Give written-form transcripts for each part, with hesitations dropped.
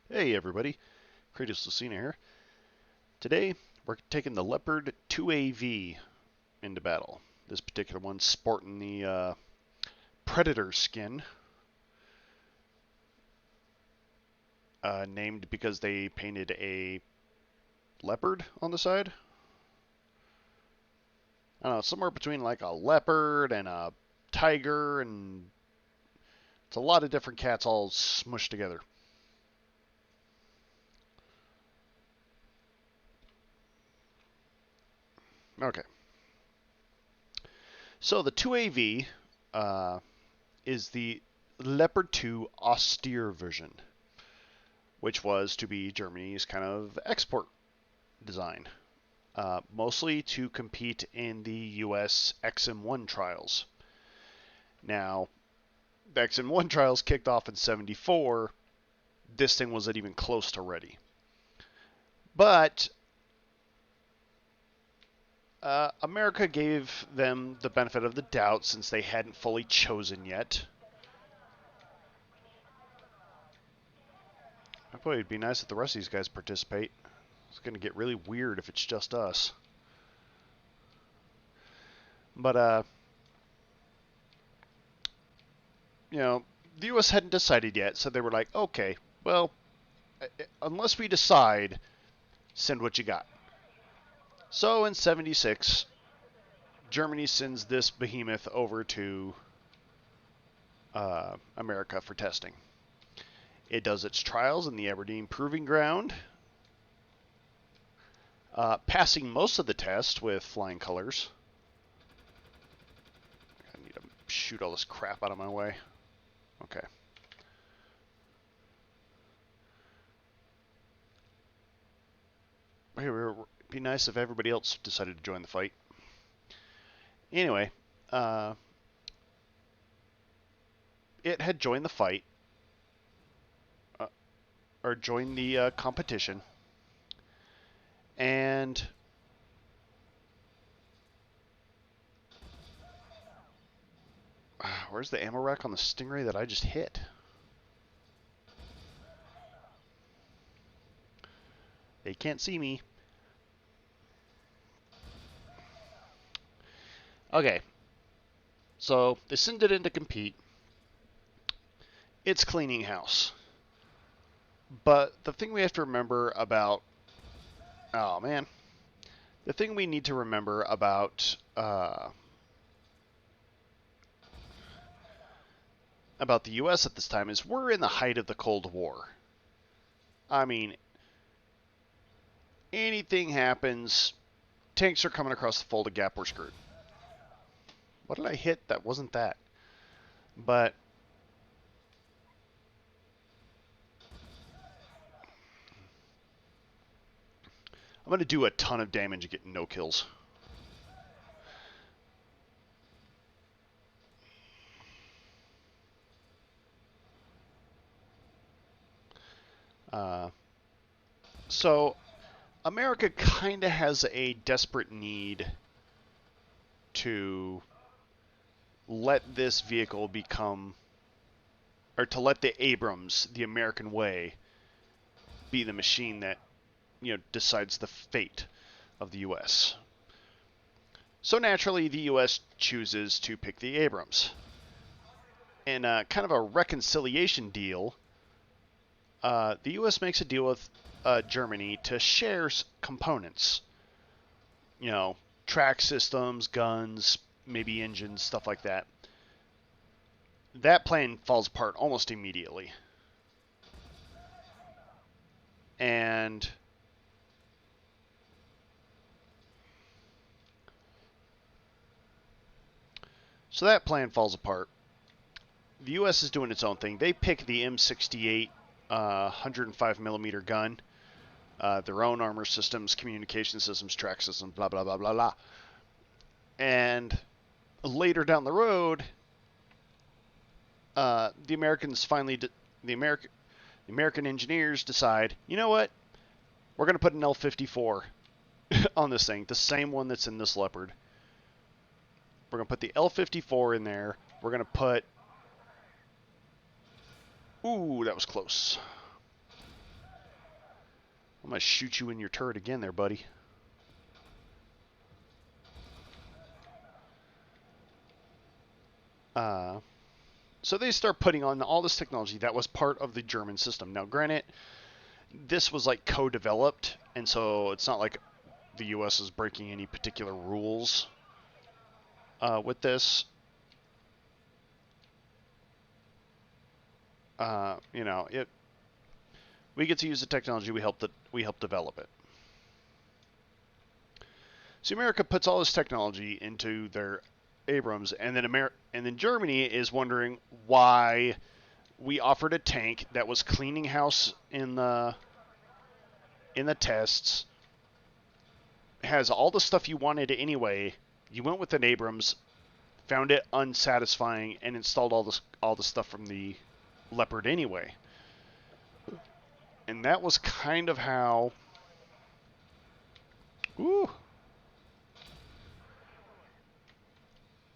Hey everybody, Kratos Lucina here. Today we're taking the Leopard 2AV into battle. This particular one's sporting the Predator skin, named because they painted a leopard on the side. I don't know, somewhere between like a leopard and a tiger, and it's a lot of different cats all smushed together. Okay, so the 2AV is the Leopard 2 austere version, which was to be Germany's kind of export design, mostly to compete in the U.S. XM1 trials. Now, the XM1 trials kicked off in '74. This thing wasn't even close to ready. But America gave them the benefit of the doubt since they hadn't fully chosen yet. Boy, it'd be nice if the rest of these guys participate. It's going to get really weird if it's just us. But, the U.S. hadn't decided yet, so they were like, okay, well, unless we decide, send what you got. So in '76, Germany sends this behemoth over to America for testing. It does its trials in the Aberdeen Proving Ground, passing most of the test with flying colors. I need to shoot all this crap out of my way. Okay. It'd be nice if everybody else decided to join the fight. Anyway, it had joined the fight, or joined the competition, and where's the ammo rack on the Stingray that I just hit? They can't see me. Okay, so they send it in to compete. It's cleaning house. But the thing we have to remember about... Oh, man. The thing we need to remember about the U.S. at this time is we're in the height of the Cold War. I mean, anything happens, tanks are coming across the Fulda Gap, we're screwed. What did I hit? That wasn't that. But I'm going to do a ton of damage and get no kills. So America kind of has a desperate need to let this vehicle become, or to let the Abrams, the American way, be the machine that, decides the fate of the U.S. So naturally, the U.S. chooses to pick the Abrams. In kind of a reconciliation deal, the U.S. makes a deal with Germany to share components. Track systems, guns, maybe engines, stuff like that. That plan falls apart almost immediately. And so that plan falls apart. The U.S. is doing its own thing. They pick the M68 105 millimeter gun, their own armor systems, communication systems, track systems, blah blah blah blah blah. And later down the road, the Americans finally, the American engineers decide, you know what? We're going to put an L-54 on this thing, the same one that's in this Leopard. We're going to put the L-54 in there. We're going to put... Ooh, that was close. I'm going to shoot you in your turret again there, buddy. So they start putting on all this technology that was part of the German system. Now, granted, this was like co-developed, and so it's not like the U.S. is breaking any particular rules with this. You know, we get to use the technology. We help develop it. So America puts all this technology into their Abrams, and then Germany is wondering why we offered a tank that was cleaning house in the tests, has all the stuff you wanted anyway. You went with an Abrams, found it unsatisfying, and installed all the stuff from the Leopard anyway. And that was kind of how. Ooh.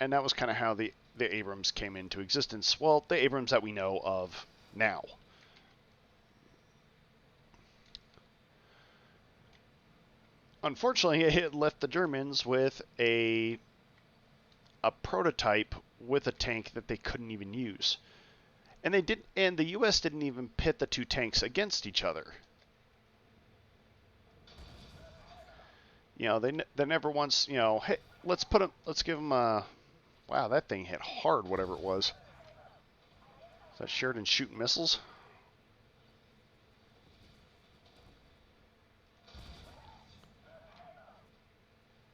And that was kind of how the Abrams came into existence. Well, the Abrams that we know of now. Unfortunately, it left the Germans with a prototype with a tank that they couldn't even use. And the U.S. didn't even pit the two tanks against each other. You know, they never once, you know, hey, let's give them a. Wow, that thing hit hard, whatever it was. Is that Sheridan shooting missiles?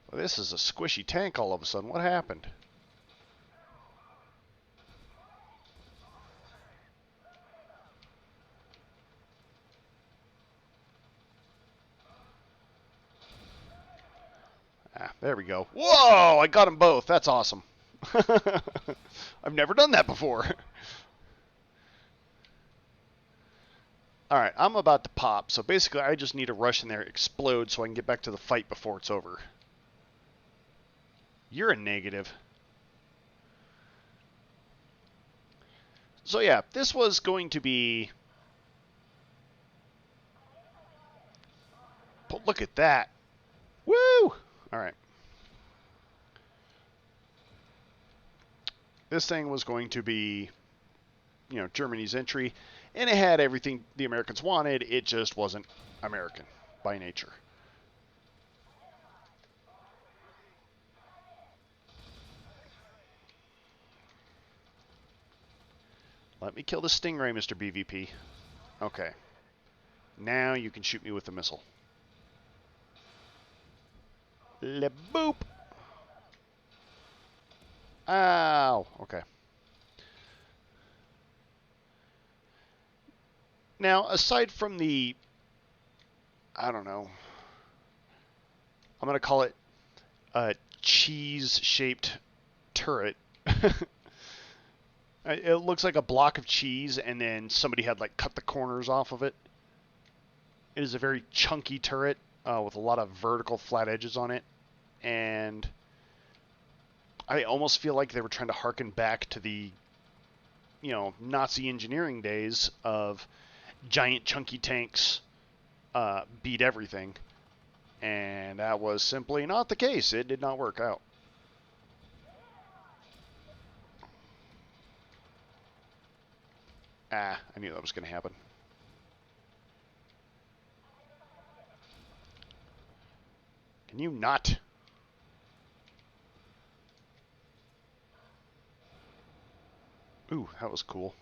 Well, this is a squishy tank all of a sudden. What happened? Ah, there we go. Whoa! I got them both. That's awesome. I've never done that before. Alright, I'm about to pop, so basically I just need to rush in there, explode, so I can get back to the fight before it's over. You're a negative. So yeah, this was going to be... But look at that. Woo! Alright. This thing was going to be, you know, Germany's entry, and it had everything the Americans wanted. It just wasn't American by nature. Let me kill the Stingray, Mr. BVP. Okay. Now you can shoot me with the missile. Le boop! Ow! Okay. Now, aside from the, I don't know, I'm going to call it a cheese-shaped turret. It looks like a block of cheese, and then somebody had, like, cut the corners off of it. It is a very chunky turret with a lot of vertical flat edges on it. And I almost feel like they were trying to harken back to the, you know, Nazi engineering days of giant chunky tanks beat everything. And that was simply not the case. It did not work out. Ah, I knew that was going to happen. Can you not? Ooh, that was cool.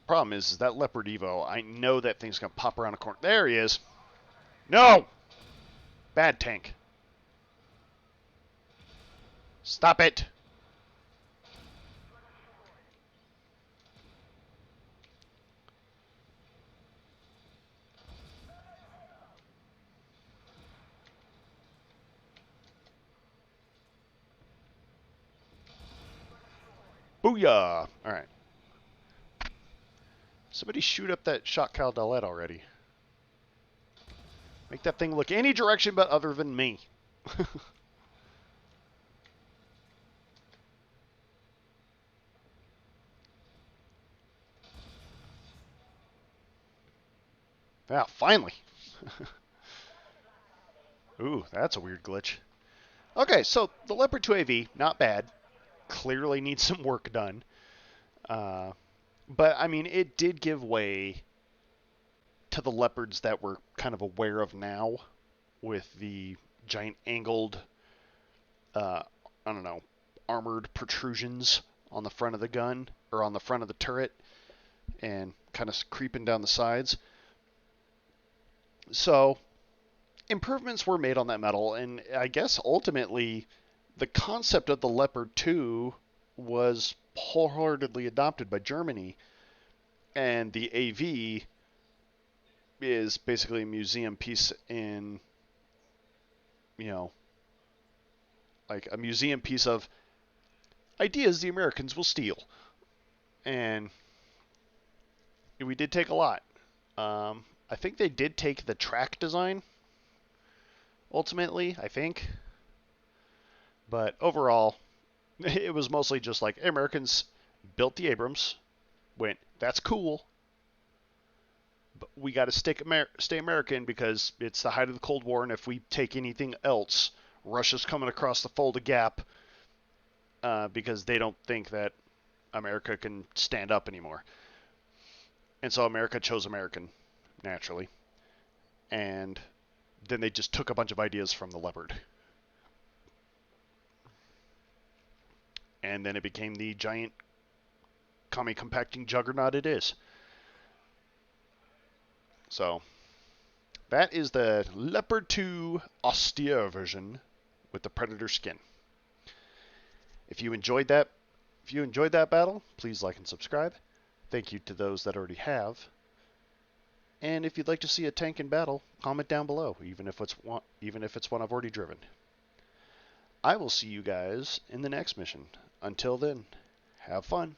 Problem is that Leopard Evo, I know that thing's going to pop around a corner. There he is. No! Bad tank. Stop it! Booyah! Alright. Somebody shoot up that shot Caldalette already. Make that thing look any direction but other than me. Yeah, finally. Ooh, that's a weird glitch. Okay, so the Leopard 2AV, not bad. Clearly needs some work done. Uh, but, I mean, it did give way to the Leopards that we're kind of aware of now with the giant angled, uh, I don't know, armored protrusions on the front of the gun, or on the front of the turret, and kind of creeping down the sides. So, improvements were made on that medal, and I guess ultimately the concept of the Leopard 2 was wholeheartedly adopted by Germany, and the AV is basically a museum piece in, you know, like a museum piece of ideas the Americans will steal. And we did take a lot. I think they did take the track design, ultimately, I think. But overall, it was mostly just like Americans built the Abrams, went, that's cool, but we got to stay American because it's the height of the Cold War, and if we take anything else, Russia's coming across the Fulda Gap because they don't think that America can stand up anymore. And so America chose American, naturally. And then they just took a bunch of ideas from the Leopard. And then it became the giant commie compacting juggernaut it is. So that is the Leopard 2 austere version with the Predator skin. If you enjoyed that battle, please like and subscribe. Thank you to those that already have. And if you'd like to see a tank in battle, comment down below, even if it's one I've already driven. I will see you guys in the next mission. Until then, have fun.